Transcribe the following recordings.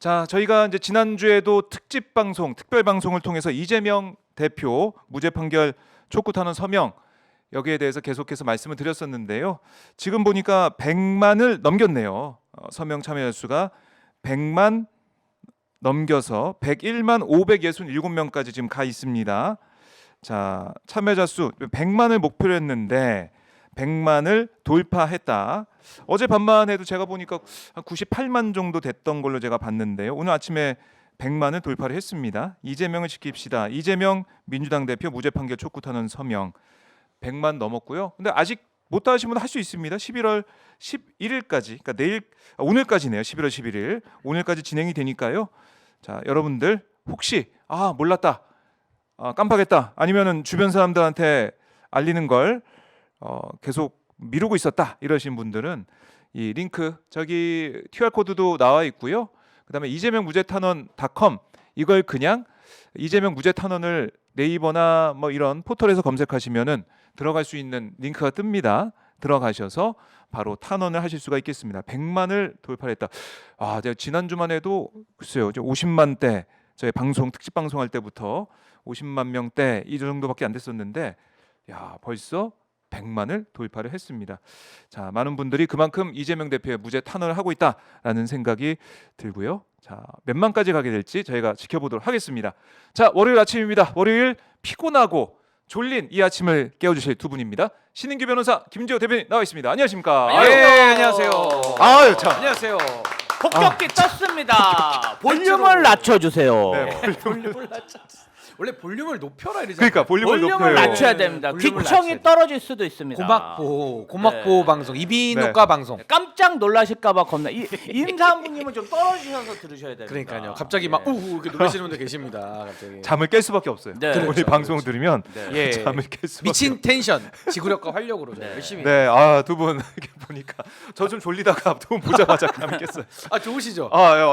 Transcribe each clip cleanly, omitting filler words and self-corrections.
자, 저희가 이제 지난주에도 특집 방송, 특별 방송을 통해서 이재명 대표 무죄 판결 촉구 탄원 서명 여기에 대해서 계속해서 말씀을 드렸었는데요. 지금 보니까 100만을 넘겼네요. 서명 참여 수가 100만 넘겨서 101만 567명까지 지금 가 있습니다. 자, 참여자 수 100만을 목표로 했는데 100만을 돌파했다. 어젯밤만 해도 제가 보니까 한 98만 정도 됐던 걸로 제가 봤는데요. 오늘 아침에 100만을 돌파를 했습니다. 이재명을 지킵시다. 이재명 민주당 대표 무죄 판결 촉구 탄원 서명 100만 넘었고요. 근데 아직 못 다 하신 분은 할 수 있습니다. 11월 11일까지, 그러니까 내일 오늘까지네요. 11월 11일 오늘까지 진행이 되니까요. 자, 여러분들 혹시 몰랐다, 깜빡했다, 아니면은 주변 사람들한테 알리는 걸 계속 미루고 있었다 이러신 분들은 이 링크 저기 QR 코드도 나와 있고요. 그다음에 이재명 무죄 탄원.com 이걸 그냥 이재명 무죄 탄원을 네이버나 뭐 이런 포털에서 검색하시면은 들어갈 수 있는 링크가 뜹니다. 들어가셔서 바로 탄원을 하실 수가 있겠습니다. 100만을 돌파했다. 제가 지난주만 해도 글쎄요, 50만대 저희 방송 특집 방송할 때부터 50만 명대 이 정도밖에 안 됐었는데, 야, 벌써 100만을 돌파를 했습니다. 자, 많은 분들이 그만큼 이재명 대표의 무죄 탄원을 하고 있다라는 생각이 들고요. 자, 몇 만까지 가게 될지 저희가 지켜보도록 하겠습니다. 자, 월요일 아침입니다. 월요일 피곤하고 졸린 이 아침을 깨워주실 두 분입니다. 신인규 변호사, 김지호 대변인 나와 있습니다. 안녕하십니까? 안녕하세요. 아유, 참. 안녕하세요. 폭격기 떴습니다. 볼륨을 낮춰주세요. 네, 볼륨을 낮춰. 원래 볼륨을 높여라 이러잖아요. 그러니까 볼륨을 높여요. 낮춰야 됩니다. 볼륨을 귀청이 낮춰야 떨어질 수도 있습니다. 고막보 네. 방송, 이비인후과 방송. 깜짝 놀라실까봐 겁나. 임산부님은 좀 떨어지셔서 들으셔야 됩니다. 그러니까요. 갑자기 막 이렇게 놀라시는 분들 계십니다. 갑자기. 잠을 깰 수밖에 없어요. 네. 우리 그렇죠, 방송을 그렇죠. 들으면 예. 잠을 깰 수밖에 미친 텐션, 지구력과 활력으로 네. 열심히. 네, 두 분 이렇게 보니까 저 좀 졸리다가 두 분 보자마자 잠이 깼어요. 좋으시죠?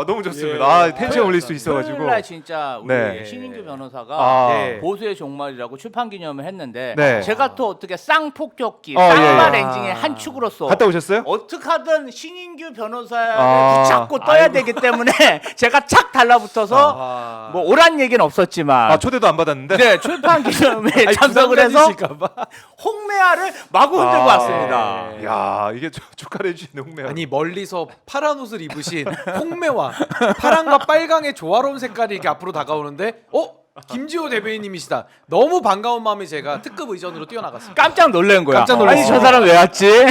너무 좋습니다. 예. 텐션 올릴 수 있어가지고. 토요일 날 진짜 우리 네. 신인규 변호사가 네. 보수의 종말이라고 출판 기념을 했는데 네. 제가 또 어떻게 쌍폭격기, 예, 쌍발 예. 엔진의 한 축으로서 갔다 오셨어요? 어떻게 하든 신인규 변호사를 아. 붙잡고 떠야 되기 때문에 제가 착 달라붙어서 뭐 오란 얘기는 없었지만 초대도 안 받았는데. 네, 출판 기념회에 참석을 해서 부담가지실까봐. 홍매화를 마구 흔들고 왔습니다. 네. 야, 이게 축하해 주신 홍매. 아니 멀리서 파란 옷을 입으신 홍매와 파랑과 빨강의 조화로운 색깔이 이렇게 앞으로 다가오는데 김지호 대변인님이시다. 너무 반가운 마음에 제가 특급 의전으로 뛰어나갔습니다. 깜짝 놀란 거야. 깜짝 놀랐어. 아니 저 사람 왜 왔지?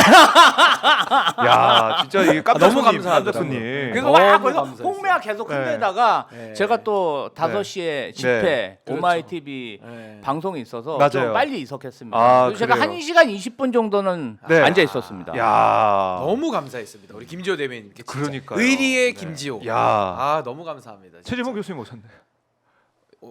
야, 진짜 이게 깜짝 너무 손님, 감사하더라고요. 깜짝 손님. 그래서 너무 막 거기서 감사했어요. 홍매화 계속 네. 흔들다가 네. 제가 또 5시에 집회 네. 오마이 TV 네. 방송이 있어서 맞아요. 좀 빨리 이석했습니다. 그래서 제가 그래요? 1시간 20분 정도는 네. 앉아 있었습니다. 야, 너무 감사했습니다. 우리 김지호 대변인님께 진짜. 그러니까요. 의리의 네. 김지호. 야, 너무 감사합니다. 진짜. 최지봉 교수님 오셨네.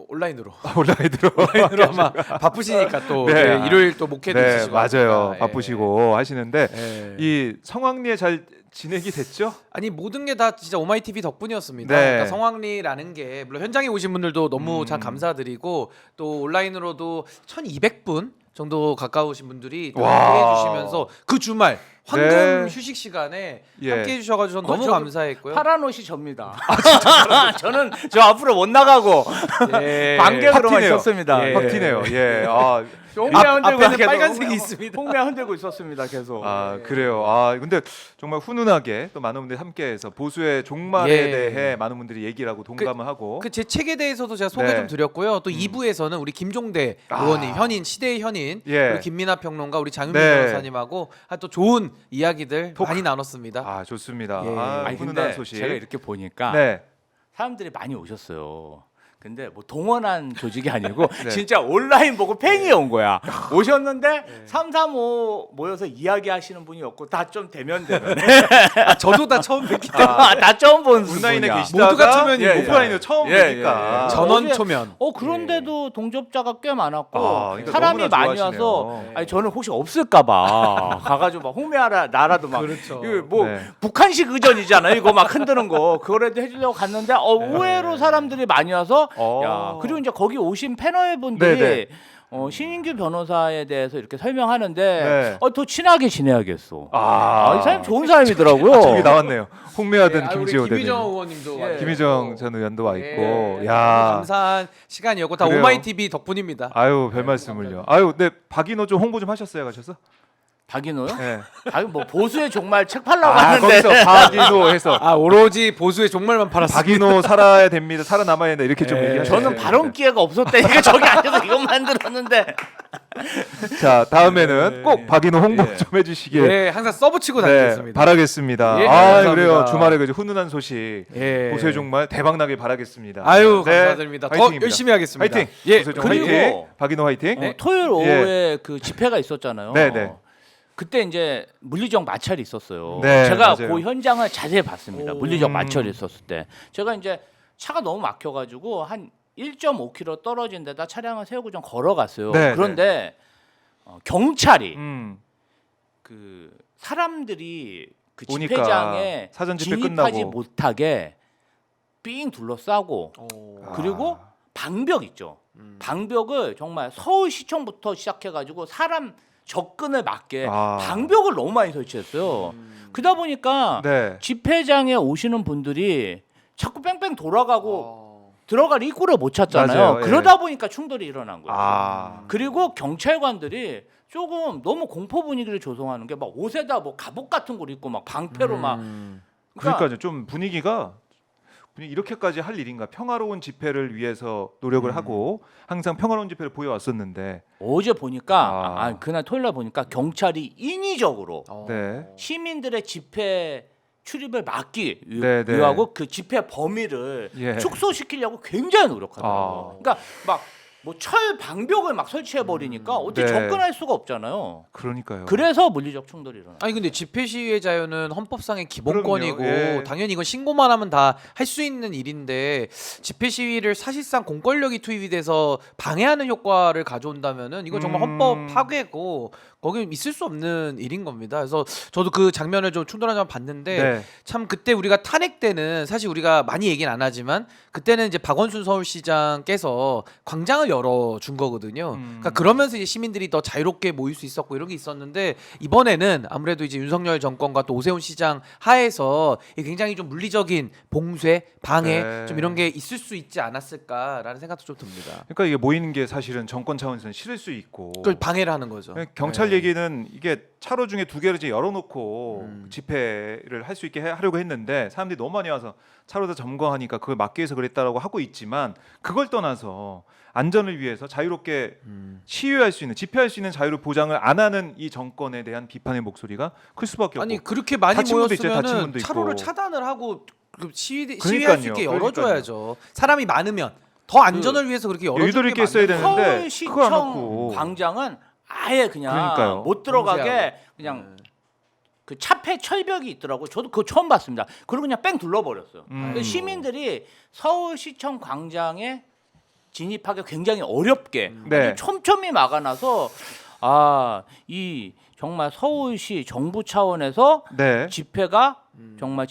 온라인으로. 온라인으로. 아마 바쁘시니까 또 네. 일요일 또 목회도 네, 있으시고 맞아요. 하니까. 바쁘시고 하시는데 예. 이 성황리에 잘 진행이 됐죠? 아니 모든 게 다 진짜 오마이 TV 덕분이었습니다. 네. 그러니까 성황리라는 게 물론 현장에 오신 분들도 너무 참 감사드리고 또 온라인으로도 1,200분 정도 가까우신 분들이 또 와. 함께 해주시면서 그 주말 황금 네. 휴식 시간에 예. 함께 해주셔가지고 저는 너무 저 감사했고요. 파란 옷이 접니다. 저는 저 앞으로 못 나가고 예. 관객으로만 파티네요. 있었습니다. 예. 확 튀네요. 예. 홍매화 흔들고 앞에는 계속 빨간색이 있습니다. 홍매화 흔들고 있었습니다. 계속. 그래요. 근데 정말 훈훈하게 또 많은 분들이 함께해서 보수의 종말에 예. 대해 많은 분들이 얘기를 하고 동감을 하고. 그 제 책에 대해서도 제가 소개 네. 좀 드렸고요. 또 2부에서는 우리 김종대 의원님, 현인 시대의 현인, 예. 우리 김민하 평론가, 우리 장윤민 네. 변호사님하고 또 좋은 이야기들 많이 나눴습니다. 좋습니다. 예. 아니 훈훈한 근데 소식. 제가 이렇게 보니까 네. 사람들이 많이 오셨어요. 근데 뭐 동원한 조직이 아니고 네. 진짜 온라인 보고 팽이 온 거야. 오셨는데 335 모여서 이야기하시는 분이 없고 다 좀 대면대면. 저도 다 처음 뵙기 때문에 다 처음 본 온라인에 분이야. 계시다가 모두가 초면이고. 오프라인으로 처음 예, 뵈니까. 예. 전원 어제- 초면. 그런데도 동접자가 꽤 많았고 그러니까 사람이 너무나 많이 와서 좋아하시네요. 아니 저는 혹시 없을까봐 가가지고 막 홍매하라 나라도 막 그렇죠. 이거 뭐 네. 북한식 의전이잖아요. 이거 막 흔드는 거 그거라도 해주려고 갔는데 의외로 사람들이 많이 와서 어. 야 그리고 이제 거기 오신 패널 분들이 네, 네. 신인규 변호사에 대해서 이렇게 설명하는데 네. 더 친하게 지내야겠어. 아, 이 사람 좋은 사람이더라고요. 저기 나왔네요. 홍매하던 예, 우리 김지호 대변인. 김희정 의원님도 와 김희정 전 의원도 와 있고. 예, 야. 너무 감사한 시간이었고 다 그래요. 오마이 TV 덕분입니다. 아유, 별 말씀을요. 아유, 네, 박인호 좀 홍보 좀 하셨어요, 가셔서? 박인호요? 네. 뭐 보수의 종말 책 팔라고 아, 하는데. 거기서 박인호 해서 아 오로지 보수의 종말만 팔았습니다. 박인호 살아야 됩니다. 살아남아야 된다. 이렇게 좀 예. 얘기하셨어요. 저는 발언 기회가 없었다니까 저기 앉아서 이것만 들었는데. 자, 다음에는 꼭 박인호 홍보 예. 좀 해주시길 예, 항상 써붙이고 네, 다니겠습니다. 바라겠습니다. 예, 아, 감사합니다. 그래요. 주말에 그 훈훈한 소식 예. 보수의 종말 대박 나길 바라겠습니다. 아유 네, 감사드립니다. 더 화이팅입니다. 열심히 하겠습니다. 화이팅. 예, 보수의 종말 그리고 화이팅. 박인호 화이팅. 토요일 오후에 그 집회가 있었잖아요. 네. 그때 이제 물리적 마찰이 있었어요. 네, 제가 맞아요. 그 현장을 자세히 봤습니다. 물리적 음. 마찰이 있었을 때 제가 이제 차가 너무 막혀가지고 한 1.5km 떨어진 데다 차량을 세우고 좀 걸어갔어요. 네, 그런데 경찰이 그 사람들이 그 오니까 집회장에 사전 집회 진입하지 끝나고. 못하게 삥 둘러싸고 그리고 방벽 있죠. 방벽을 정말 서울시청부터 시작해가지고 사람 접근을 막게 방벽을 너무 많이 설치했어요. 그러다 보니까 네. 집회장에 오시는 분들이 자꾸 뺑뺑 돌아가고 들어갈 입구를 못 찾잖아요. 맞아요. 예. 그러다 보니까 충돌이 일어난 거예요. 아. 그리고 경찰관들이 조금 너무 공포 분위기를 조성하는 게 막 옷에다 뭐 갑옷 같은 걸 입고 막 방패로 막 그러니까요. 좀 분위기가 이렇게까지 할 일인가? 평화로운 집회를 위해서 노력을 하고 항상 평화로운 집회를 보여왔었는데. 어제 보니까 그날 토요일 날 보니까 경찰이 인위적으로 네. 시민들의 집회 출입을 막기 네, 네. 위하고 그 집회 범위를 예. 축소시키려고 굉장히 노력하더라고요. 아. 그러니까 막 뭐 철 방벽을 막 설치해 버리니까 어떻게 네. 접근할 수가 없잖아요. 그러니까요. 그래서 물리적 충돌이 일어나. 아니 근데 집회 시위의 자유는 헌법상의 기본권이고 그럼요. 예. 당연히 이건 신고만 하면 다 할 수 있는 일인데 집회 시위를 사실상 공권력이 투입이 돼서 방해하는 효과를 가져온다면은 이건 정말 헌법 파괴고 거기 있을 수 없는 일인 겁니다. 그래서 저도 그 장면을 좀 충돌한 점 봤는데 네. 참 그때 우리가 탄핵 때는 사실 우리가 많이 얘기는 안 하지만 그때는 이제 박원순 서울시장께서 광장을 열어준 거거든요. 그러니까 그러면서 이제 시민들이 더 자유롭게 모일 수 있었고 이런 게 있었는데 이번에는 아무래도 이제 윤석열 정권과 또 오세훈 시장 하에서 굉장히 좀 물리적인 봉쇄, 방해 네. 좀 이런 게 있을 수 있지 않았을까라는 생각도 좀 듭니다. 그러니까 이게 모이는 게 사실은 정권 차원에서는 싫을 수 있고. 그걸 방해를 하는 거죠. 경찰 네. 얘기는 이게 차로 중에 두 개를 이제 열어놓고 집회를 할 수 있게 하려고 했는데 사람들이 너무 많이 와서 차로다 점거하니까 그걸 막기 위해서 그랬다라고 하고 있지만 그걸 떠나서 안전을 위해서 자유롭게 시위할 수 있는 집회할 수 있는 자유를 보장을 안 하는 이 정권에 대한 비판의 목소리가 클 수밖에 없고. 아니 그렇게 많이 다친 분도 있죠, 다친 모였으면 분도 차로를 있고. 차단을 하고 그 시위할 수 그러니까요, 있게 그러니까요. 열어줘야죠. 사람이 많으면 더 안전을 위해서 그렇게 열어주는 유도리 게 있게 써야 맞는 되는데 서울시청 그거 안 놓고. 광장은 아예 그냥 그러니까요. 못 들어가게 봉쇄하고. 그냥 그 차폐 철벽이 있더라고. 저도 그거 처음 봤습니다. 그리고 그냥 뺑 둘러버렸어요. 그래서 시민들이 서울시청 광장에 진입하기 굉장히 어렵게 네. 아주 촘촘히 막아놔서 이 정말 서울시 정부 차원에서 네. 집회가 정말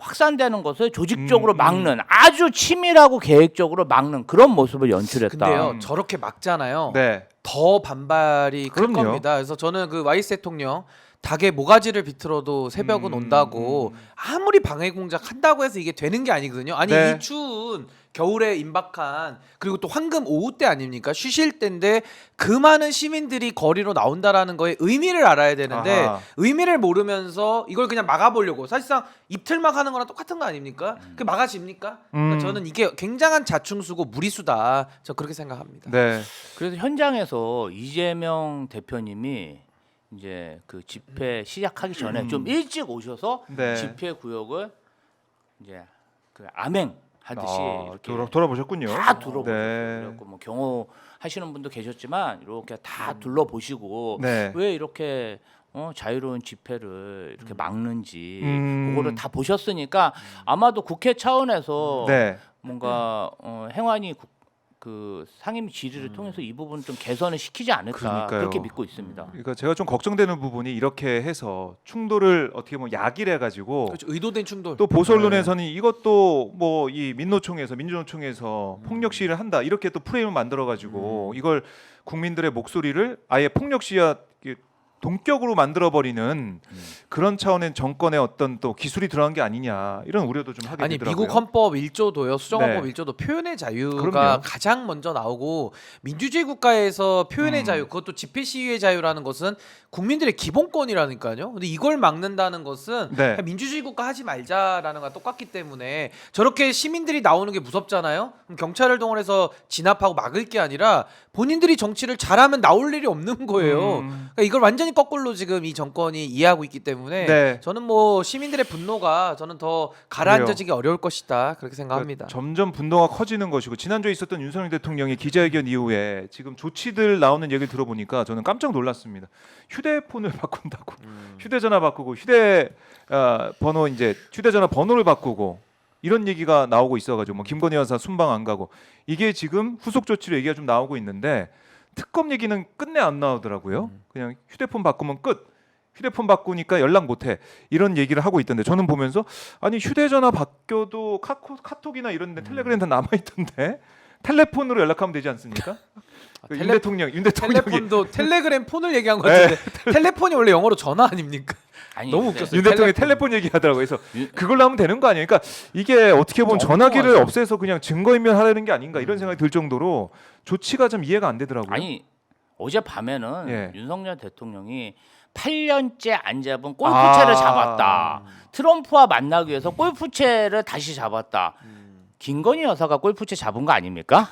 확산되는 것을 조직적으로 막는 아주 치밀하고 계획적으로 막는 그런 모습을 연출했다. 근데요 저렇게 막잖아요. 네. 더 반발이 클 그럼요. 겁니다. 그래서 저는 그 YS 대통령 닭의 모가지를 비틀어도 새벽은 온다고 아무리 방해 공작 한다고 해서 이게 되는 게 아니거든요. 아니 네. 이 추운 겨울에 임박한 그리고 또 황금 오후 때 아닙니까? 쉬실 때인데 그 많은 시민들이 거리로 나온다라는 거에 의미를 알아야 되는데 아하. 의미를 모르면서 이걸 그냥 막아보려고 사실상 입틀막 하는 거랑 똑같은 거 아닙니까? 그 막아집니까? 그러니까 저는 이게 굉장한 자충수고 무리수다. 저 그렇게 생각합니다. 네. 그래서 현장에서 이재명 대표님이 이제 그 집회 시작하기 전에 좀 일찍 오셔서 네. 집회 구역을 이제 그 암행 하듯이 이렇게 돌아보셨군요. 다 둘러보셨어요. 네. 그래갖고 뭐 경호하시는 분도 계셨지만 이렇게 다 둘러보시고 네. 왜 이렇게 자유로운 집회를 이렇게 막는지 음. 그거를 다 보셨으니까 아마도 국회 차원에서 네. 뭔가 행안위 그 상임 질의를 통해서 이 부분 좀 개선을 시키지 않을까 그러니까요. 그렇게 믿고 있습니다. 그러니까 제가 좀 걱정되는 부분이 이렇게 해서 충돌을 어떻게 보면 야기를 해가지고 그렇죠. 의도된 충돌. 또 보수 언론에서는 이것도 뭐 이 민노총에서 폭력 시위를 한다 이렇게 또 프레임을 만들어가지고 이걸 국민들의 목소리를 아예 폭력 시위와 동격으로 만들어버리는 그런 차원의 정권의 어떤 또 기술이 들어간 게 아니냐 이런 우려도 좀 하게 아니 되더라고요. 미국 헌법 1조도요. 수정헌법 네. 1조도 표현의 자유가 그럼요. 가장 먼저 나오고 민주주의 국가에서 표현의 자유 그것도 집회 시위의 자유라는 것은 국민들의 기본권이라니까요. 근데 이걸 막는다는 것은 네. 그냥 민주주의 국가 하지 말자라는 거랑 똑같기 때문에 저렇게 시민들이 나오는 게 무섭잖아요. 그럼 경찰을 동원해서 진압하고 막을 게 아니라 본인들이 정치를 잘하면 나올 일이 없는 거예요. 그러니까 이걸 완전히 거꾸로 지금 이 정권이 이해하고 있기 때문에 네. 저는 뭐 시민들의 분노가 저는 더 가라앉아지기 어려울 것이다 그렇게 생각합니다. 점점 분노가 커지는 것이고 지난주에 있었던 윤석열 대통령의 기자회견 이후에 지금 조치들 나오는 얘기를 들어보니까 저는 깜짝 놀랐습니다. 휴대폰을 바꾼다고 휴대전화 바꾸고 번호 이제 휴대전화 번호를 바꾸고 이런 얘기가 나오고 있어가지고 뭐 김건희 여사 순방 안 가고 이게 지금 후속 조치로 얘기가 좀 나오고 있는데 특검 얘기는 끝내 안 나오더라고요. 그냥 휴대폰 바꾸면 끝. 휴대폰 바꾸니까 연락 못해 이런 얘기를 하고 있던데 저는 보면서 아니 휴대전화 바뀌어도 카톡이나 이런 데 텔레그램 다 남아있던데 텔레폰으로 연락하면 되지 않습니까? 그 윤 대통령이 텔레폰도 텔레그램 폰을 얘기한 것 같은데 텔레폰이 원래 영어로 전화 아닙니까? 아니, 너무 근데 웃겼어요. 윤 대통령이 텔레폰 얘기하더라고요. 그래서 그걸로 하면 되는 거 아니에요? 그러니까 이게 어떻게 보면 너무 전화기를 엉뚱하죠. 없애서 그냥 증거인멸 하려는 게 아닌가 이런 생각이 들 정도로 조치가 좀 이해가 안 되더라고요. 아니 어젯밤에는 예. 윤석열 대통령이 8년째 안 잡은 골프채를 잡았다. 트럼프와 만나기 위해서 골프채를 다시 잡았다. 김건희 여사가 골프채 잡은 거 아닙니까?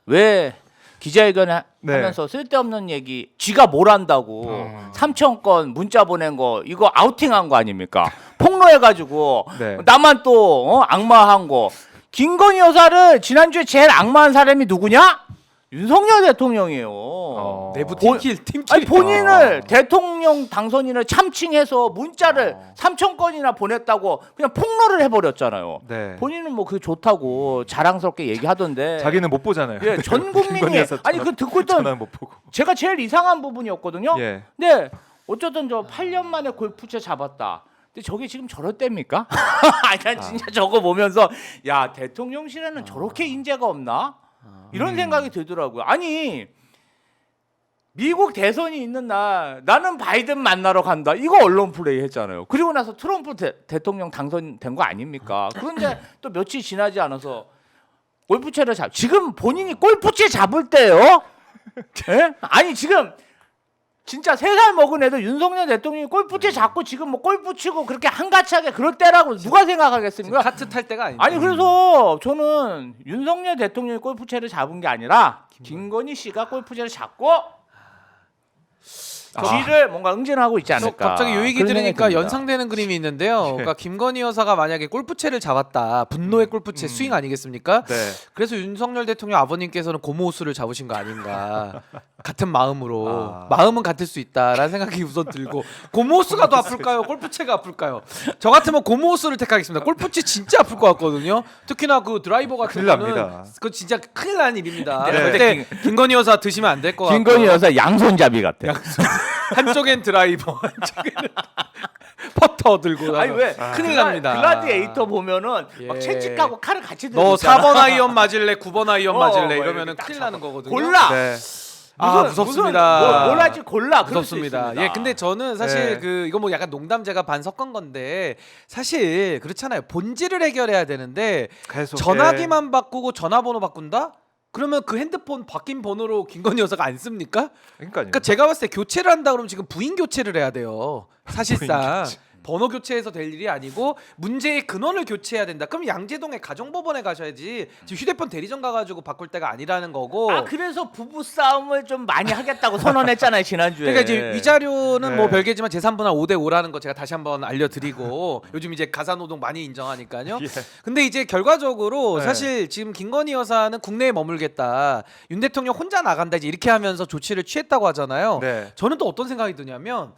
왜 기자회견 네. 하면서 쓸데없는 얘기 쥐가 뭘 안다고 3천 건 문자 보낸 거 이거 아우팅한 거 아닙니까? 폭로해가지고 네. 나만 또 악마한 거. 김건희 여사를 지난주에 제일 악마한 사람이 누구냐? 윤석열 대통령이에요. 내부 본- 팀킬 아니 본인을 대통령 당선인을 참칭해서 문자를 3천 건이나 보냈다고 그냥 폭로를 해버렸잖아요. 네. 본인은 뭐 그게 좋다고 자랑스럽게 얘기하던데. 자기는 못 보잖아요. 예, 전 국민이 김건희 여사 아니 그 듣고 있던 전화 못 보고. 제가 제일 이상한 부분이었거든요. 예. 근데 어쨌든 저 8년 만에 골프채 잡았다. 근데 저게 지금 저럴 때입니까? 아니 난 진짜 저거 보면서 야 대통령실에는 저렇게 인재가 없나? 이런 생각이 들더라고요. 아니 미국 대선이 있는 날 나는 바이든 만나러 간다. 이거 언론 플레이 했잖아요. 그리고 나서 트럼프 대통령 당선된 거 아닙니까? 그런데 또 며칠 지나지 않아서 골프채를 지금 본인이 골프채 잡을 때요? 예? 아니 지금 진짜 3살 먹은 애들 윤석열 대통령이 골프채 잡고 지금 뭐 골프 치고 그렇게 한가차게 그럴 때라고 누가 생각하겠습니까? 카트 탈 때가 아니죠. 아니 그래서 저는 윤석열 대통령이 골프채를 잡은 게 아니라 김건희 씨가 골프채를 잡고 쥐를 뭔가 응징하고 있지 저 않을까. 갑자기 요 얘기 그런 생각이 들으니까 듭니다. 연상되는 그림이 있는데요. 그러니까 김건희 여사가 만약에 골프채를 잡았다. 분노의 골프채 스윙 아니겠습니까? 네. 그래서 윤석열 대통령 아버님께서는 고무호수를 잡으신 거 아닌가. 같은 마음으로. 아. 마음은 같을 수 있다라는 생각이 우선 들고 고무호수가 더 아플까요? 골프채가 아플까요? 저 같으면 고무호수를 택하겠습니다. 골프채 진짜 아플 것 같거든요. 특히나 그 드라이버 같은 큰일 거는 납니다. 그거 진짜 큰일 난 일입니다. 네. 절대 김건희 여사 드시면 안 될 것 같고. 김건희 여사 양손잡이 같아. 한쪽엔 드라이버, 한쪽에는 퍼터 들고 아니 왜 큰일 납니다. 글라디에이터 보면은 예. 막 채찍하고 칼을 같이 들고 너 있잖아. 4번 아이언 맞을래, 9번 아이언 맞을래 뭐 이러면은 이렇게 딱 큰일 나는 거거든요. 골라. 네. 아, 무섭습니다. 뭘 할지 골라. 그럴 수 무섭습니다. 있습니다. 예, 근데 저는 사실 네. 그 이거 뭐 약간 농담 제가 반 섞은 건데 사실 그렇잖아요. 본질을 해결해야 되는데 계속 전화기만 바꾸고 전화번호 바꾼다? 그러면 그 핸드폰 바뀐 번호로 김건희 여사가 안 씁니까? 그러니까요. 그러니까 제가 봤을 때 교체를 한다 그러면 지금 부인 교체를 해야 돼요. 사실상 부인 교체. 번호 교체해서 될 일이 아니고 문제의 근원을 교체해야 된다. 그럼 양재동의 가정법원에 가셔야지. 지금 휴대폰 대리점 가가지고 바꿀 때가 아니라는 거고. 아 그래서 부부 싸움을 좀 많이 하겠다고 선언했잖아요 지난주에. 그러니까 이제 위자료는 네. 뭐 별개지만 재산분할 5대5라는 거 제가 다시 한번 알려드리고 요즘 이제 가사노동 많이 인정하니까요. 예. 근데 이제 결과적으로 네. 사실 지금 김건희 여사는 국내에 머물겠다. 윤 대통령 혼자 나간다 이제 이렇게 하면서 조치를 취했다고 하잖아요. 네. 저는 또 어떤 생각이 드냐면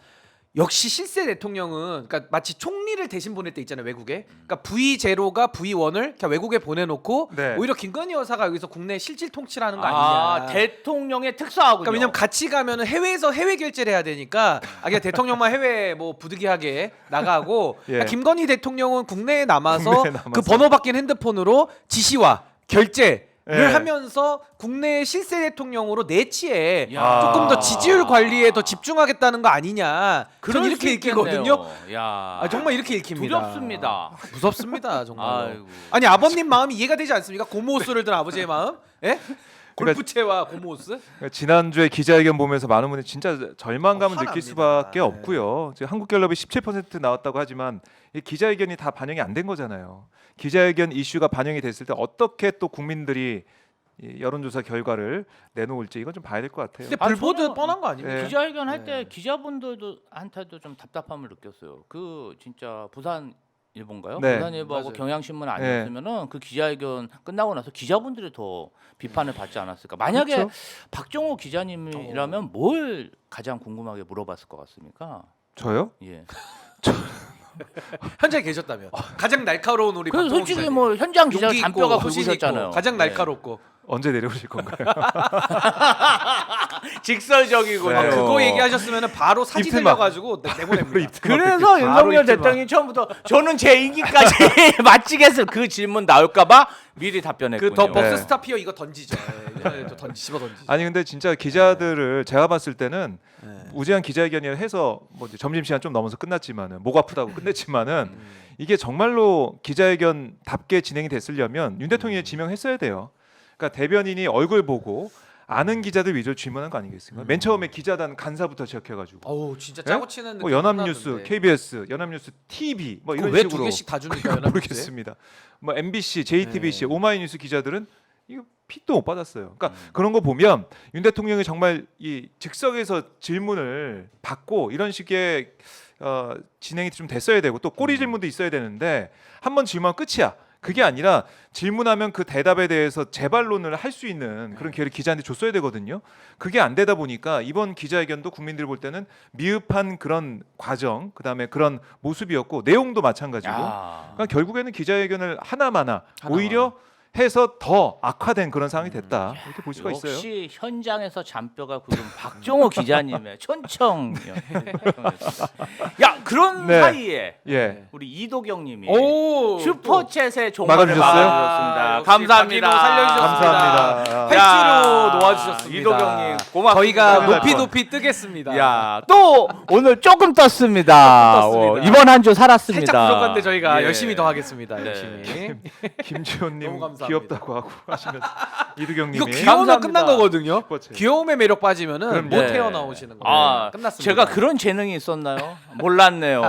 역시 실세 대통령은 그러니까 마치 총리를 대신 보낼 때 있잖아요 외국에. 그러니까 V0가 V1을 그냥 외국에 보내놓고 네. 오히려 김건희 여사가 여기서 국내 실질 통치라는 거 아, 아니냐. 대통령의 특사하군요. 그러니까 왜냐면 같이 가면은 해외에서 해외 결제를 해야 되니까 그냥 대통령만 해외 뭐 부득이하게 나가고 예. 그러니까 김건희 대통령은 국내에 남아서 국내에 남아서. 그 번호 바뀐 핸드폰으로 지시와 결제를 예. 하면서 국내 실세 대통령으로 내치에 야. 조금 더 지지율 관리에 더 집중하겠다는 거 아니냐. 그럴 저는 이렇게 수 읽히거든요. 있겠네요. 야, 아, 정말 이렇게 읽힙니다. 두렵습니다. 무섭습니다 정말. 아이고. 아니 아버님 마음이 이해가 되지 않습니까? 고모호스를 든 아버지의 마음? 예? 그러니까 골프채와 고모호스? 지난주에 기자회견 보면서 많은 분들이 진짜 절망감을 느낄 화납니다. 수밖에 네. 없고요. 지금 한국갤럽이 17% 나왔다고 하지만 이 기자회견이 다 반영이 안 된 거잖아요. 기자회견 이슈가 반영이 됐을 때 어떻게 또 국민들이 이 여론조사 결과를 내놓을지 이건 좀 봐야 될 것 같아요. 근데 아, 불보듯 저는- 뻔한 거 아닙니까? 예. 기자회견 할 때 네. 기자분들도 한테도 좀 답답함을 느꼈어요. 그 진짜 부산 일본가요? 네. 부산일보하고 맞아요. 경향신문 아니었으면은 그 기자회견 끝나고 나서 기자분들이 더 비판을 받지 않았을까. 만약에 그렇죠. 박정호 기자님이라면 뭘 가장 궁금하게 물어봤을 것 같습니까? 저요? 예. 현장에 계셨다며. 가장 날카로운 우리 그래서 박정호 솔직히 기자님. 뭐 현장 기자 용기 있고 잔뼈가 소신 굵으셨잖아요. 있고 가장 예. 날카롭고. 언제 내려오실 건가요? 직설적이군요. 네. 그거 얘기하셨으면은 바로 사지 입틀막. 들려가지고 내보냅니다. 그래서 바로 윤석열 이틀만. 대통령이 처음부터 저는 제 임기까지 마치겠을 그 질문 나올까봐 미리 답변했군요. 그더 버스 네. 스타피어 이거 던지죠. 예, 집어 던지죠. 아니 근데 진짜 기자들을 제가 봤을 때는 네. 무제한 기자회견을 해서 뭐 이제 점심시간 좀 넘어서 끝났지만은 목 아프다고 끝냈지만은 이게 정말로 기자회견답게 진행이 됐으려면 윤 대통령이 지명했어야 돼요. 그러니까 대변인이 얼굴 보고 아는 기자들 위주로 질문한 거 아니겠습니까? 맨 처음에 기자단 간사부터 시작해가지고 어우 진짜 예? 짜고 치는 뭐 느낌 연합뉴스, 나는데. KBS, 연합뉴스 TV 뭐 이런 왜두 식으로 개씩 다 주니까 그러니까 연합뉴스에? 모르겠습니다. 뭐 MBC, JTBC, 네. 오마이뉴스 기자들은 이거 픽도 못 받았어요. 그러니까 그런 거 보면 윤 대통령이 정말 이 즉석에서 질문을 받고 이런 식의 진행이 좀 됐어야 되고 또 꼬리 질문도 있어야 되는데 한 번 질문하면 끝이야. 그게 아니라 질문하면 그 대답에 대해서 재반론을 할 수 있는 그런 기회를 기자한테 줬어야 되거든요. 그게 안 되다 보니까 이번 기자회견도 국민들이 볼 때는 미흡한 그런 과정, 그다음에 그런 모습이었고 내용도 마찬가지고. 야. 그러니까 결국에는 기자회견을 하나마나 오히려 해서 더 악화된 그런 상황이 됐다 이렇게 볼 수가 있어요. 역시 현장에서 잔뼈가 굵은 박정호 기자님의 천청. 야 그런 네. 사이에 예. 우리 이도경님이 오 슈퍼챗에 종말을 막아주셨어요? 막아주셨습니다. 역시 감사합니다. 박인호 살려주셨습니다. 감사합니다. 팔찌로 놓아주셨습니다. 이도경님 고맙습니다. 저희가 큰일 날 높이 뻔. 높이 뜨겠습니다. 야, 또 오늘 조금 떴습니다. 조금 떴습니다. 이번 한 주 살았습니다. 살짝 부족한데 저희가 예. 열심히 더 하겠습니다. 네. 열심히. 김지호님 너무 감사합니다. 귀엽다고 하고 하시면서 이두경님이 이거 귀여우면 감사합니다. 끝난 거거든요. 슈퍼챗. 귀여움의 매력 빠지면은 그럼 못 네. 태어나오시는 거예요. 아, 끝났습니다. 제가 그런 재능이 있었나요? 몰랐네요.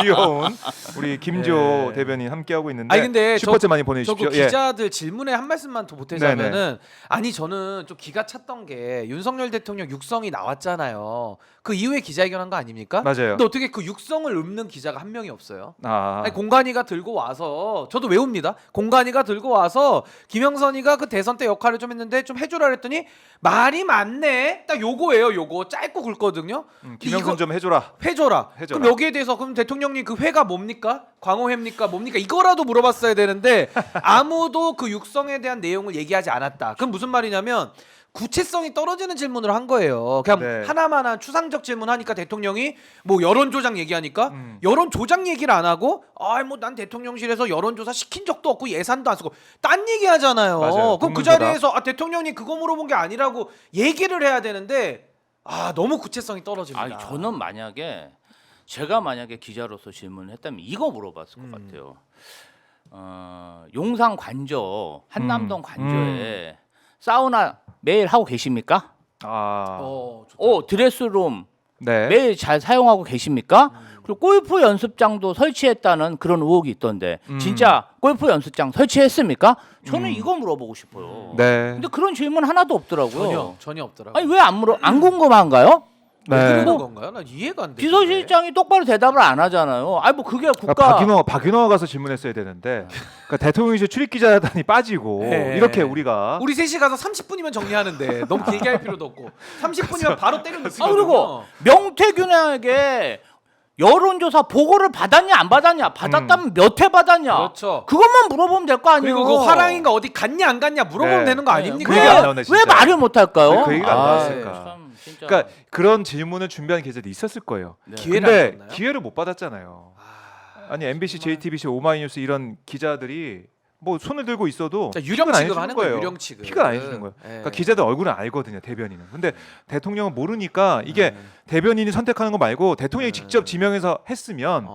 귀여운 우리 김지호 네. 대변인 함께 하고 있는데 아니 근데 슈퍼챗 많이 저거 보내주십시오. 기자들 질문에 한 말씀만 더 보태자면은 아니 저는 좀 기가 찼던 게 윤석열 대통령 육성이 나왔잖아요. 그 이후에 기자회견한 거 아닙니까? 맞아요. 근데 어떻게 그 육성을 읊는 기자가 한 명이 없어요? 아, 아니 공관이가 들고 와서 저도 외웁니다. 공관이가 들고 와서 김영선이가 그 대선 때 역할을 좀 했는데 좀 해주라 그랬더니 말이 많네. 딱 요거예요. 요거 짧고 굵거든요. 김영선 이거 좀 해줘라. 해줘라. 해줘라. 그럼 여기에 대해서 그럼 대통령님 그 회가 뭡니까? 광호회입니까? 뭡니까? 이거라도 물어봤어야 되는데 아무도 그 육성에 대한 내용을 얘기하지 않았다. 그럼 무슨 말이냐면 구체성이 떨어지는 질문을 한 거예요. 그냥 네. 하나만한 추상적 질문하니까 대통령이 뭐 여론조작 얘기하니까 여론조작 얘기를 안 하고 뭐 난 대통령실에서 여론조사 시킨 적도 없고 예산도 안 쓰고 딴 얘기하잖아요. 맞아요. 그럼 그 국문조답. 자리에서 대통령이 그거 물어본 게 아니라고 얘기를 해야 되는데 너무 구체성이 떨어집니다. 아니, 저는 제가 만약에 기자로서 질문을 했다면 이거 물어봤을 것 같아요. 용산 관저, 한남동 관저에 사우나 매일 하고 계십니까? 아, 좋다. 드레스룸 네. 매일 잘 사용하고 계십니까? 그리고 골프 연습장도 설치했다는 그런 의혹이 있던데 진짜 골프 연습장 설치했습니까? 저는 이거 물어보고 싶어요. 네. 근데 그런 질문 하나도 없더라고요. 전혀 없더라고요. 아니 왜 안 궁금한가요? 왜 네. 그러는 뭐 건가요? 난 이해가 안 돼. 비서실장이 똑바로 대답을 안 하잖아요. 아니 뭐 그게 국가 그러니까 박윤호가 가서 질문했어야 되는데 그러니까 대통령실 출입 기자단이 빠지고 네. 이렇게 우리가 우리 셋이 가서 30분이면 정리하는데 너무 길게 할 필요도 없고 30분이면 바로 때려 넣거든요. 아 그리고 명태균에게 여론조사 보고를 받았냐 안 받았냐 받았다면 몇 회 받았냐 그렇죠. 그것만 물어보면 될 거 아니에요. 그리고 그 화랑인가 어디 갔냐 안 갔냐 물어보면 네. 되는 거 네. 아닙니까? 그 얘기가 안 나오네, 왜 진짜. 말을 못 할까요? 왜 그 얘기가 안 아, 나왔을까? 참, 진짜. 그러니까 그런 질문을 준비한 기자들이 있었을 거예요. 기회를 안 근데 줬나요? 기회를 못 받았잖아요. 아, 아니 MBC, 정말. JTBC, 오마이뉴스 이런 기자들이 뭐 손을 들고 있어도 자, 유령 픽은 안 취급 해주는 하는 거예요. 거예요. 유령 취급. 픽을 안 해주는 거예요. 예. 그러니까 기자들 얼굴은 알거든요, 대변인은. 근데 대통령은 모르니까 이게 대변인이 선택하는 거 말고 대통령이 직접 지명해서 했으면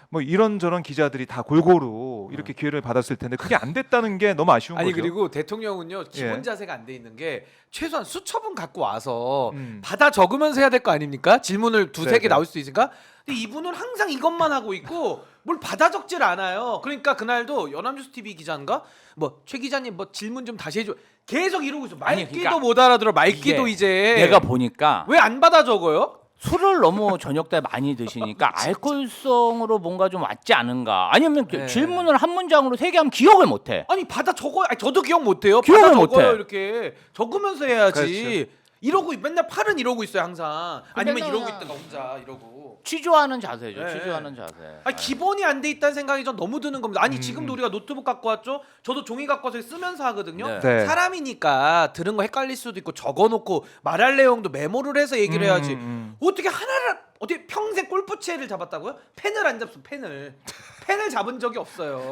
뭐 이런저런 기자들이 다 골고루 이렇게 기회를 받았을 텐데 그게 안 됐다는 게 너무 아쉬운 아니 거죠. 그리고 대통령은요 기본 예. 자세가 안 돼 있는 게 최소한 수첩은 갖고 와서 음. 받아 적으면서 해야 될 거 아닙니까? 질문을 두세 개 네네. 나올 수 있으니까. 근데 이분은 항상 이것만 하고 있고 뭘 받아 적질 않아요. 그러니까 그날도 연합뉴스 TV 기자인가 뭐 최 기자님 뭐 질문 좀 다시 해줘. 계속 이러고 있어. 아니, 말귀도 그러니까 못 알아들어. 말귀도 이게 이제 내가 보니까 왜 안 받아 적어요? 술을 너무 저녁 때 많이 드시니까 알코올성으로 뭔가 좀 왔지 않은가 아니면 네. 질문을 한 문장으로 세 개 하면 기억을 못해. 아니 받아 적어요. 아니, 저도 기억 못 해요. 기억을 받아 못 적어요. 해. 이렇게 적으면서 해야지. 그렇죠. 이러고 맨날 팔은 이러고 있어요 항상. 아니면 맨날 이러고 있다가 혼자 이러고. 취조하는 자세죠. 네. 취조하는 자세. 아니 기본이 안 돼 있다는 생각이 전 너무 드는 겁니다. 아니 지금도 우리가 노트북 갖고 왔죠. 저도 종이 갖고 와서 쓰면서 하거든요. 네. 네. 사람이니까 들은 거 헷갈릴 수도 있고 적어놓고 말할 내용도 메모를 해서 얘기를 해야지. 음. 어떻게 하나를 어떻게 평생 골프채를 잡았다고요? 펜을 안 잡수 펜을 잡은 적이 없어요.